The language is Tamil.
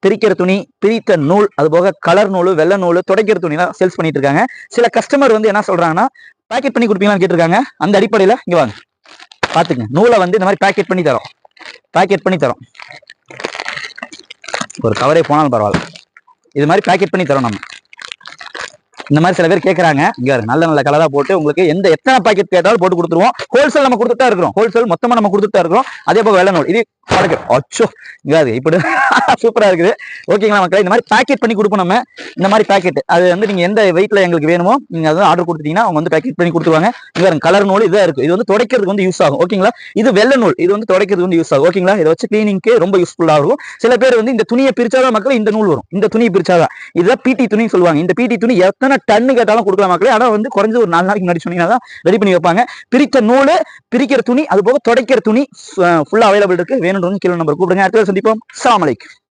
பிரிக்கிற துணி, பிரித்த நூல், அது போக கலர் நூல், வெள்ளை நூல், துடைக்கிற துணி எல்லாம் சேல்ஸ் பண்ணிட்டு இருக்காங்க. சில கஸ்டமர் வந்து என்ன சொல்றாங்கன்னா பேக்கெட் பண்ணி கொடுப்பீங்களான்னு கேட்டிருக்காங்க. அந்த அடிப்படையில இங்க வாங்க பாத்துங்க, நூலை வந்து இந்த மாதிரி பேக்கெட் பண்ணி தரோம். ஒரு கவரே போனாலும் பரவாயில்ல, இது மாதிரி பேக்கெட் பண்ணி தரோம் நம்ம. இந்த மாதிரி சில பேர் கேட்கறாங்க. இங்க நல்ல கலரா போட்டு உங்களுக்கு எத்தனை பாக்கெட் கேட்டாலும் போட்டு கொடுத்துருவோம். ஹோல்சேல் நம்ம கொடுத்துட்டா இருக்கிறோம். ஹோல்சேல் மொத்தமா நம்ம கொடுத்துட்டா இருக்கிறோம். அதே போக வெள்ளை நூல் இது அச்சோ இப்படி சூப்பரா இருக்குது. ஓகேங்களா மக்களே, இந்த மாதிரி பேக்கெட் பண்ணி கொடுப்போம் நம்ம. இந்த மாதிரி பேக்கெட் அது வந்து நீங்க எந்த வெயிட்ல எங்களுக்கு வேணுமோ நீங்க அதை ஆர்டர் கொடுத்துட்டீங்கன்னா அவங்க வந்து பேக்கெட் பண்ணி கொடுத்துருவாங்க. இங்க கலர் நூல் இதான் இருக்கு. இது வந்து துடைக்கிறதுக்கு வந்து யூஸ் ஆகும். ஓகேங்களா, இது வெள்ளை நூல், இது வந்து துடைக்கிறதுக்கு வந்து யூஸ் ஆகும். ஓகேங்களா, இதை வச்சு கிளீனிங்க்கு ரொம்ப யூஸ்ஃபுல்லா இருக்கும். சில பேர் வந்து இந்த துணியை பிரிச்சாதான் மக்கள் இந்த நூல் வரும். இந்த துணியை பிரிச்சாதான் இதுதான் பிடி துணி சொல்லுவாங்க. இந்த பிடி துணி எத்தனை டன்னு கேட்டாலும் கொடுக்கலாம் மக்களே. ஆனா வந்து குறைஞ்சது ஒரு 4 நாளைக்கு முன்னாடி சொன்னீங்கன்னா ரெடி பண்ணி வைப்பாங்க. பிரித்த நூல், பிரிக்கிற துணி, அது போக துடைக்கிற துணி ஃபுல்லா அவைலபிள் இருக்கு. வேணும்னு கீழே நம்பர் கூப்பிடுங்க. அடுத்த சந்திப்போம். அஸ்ஸலாமு அலைக்கும்.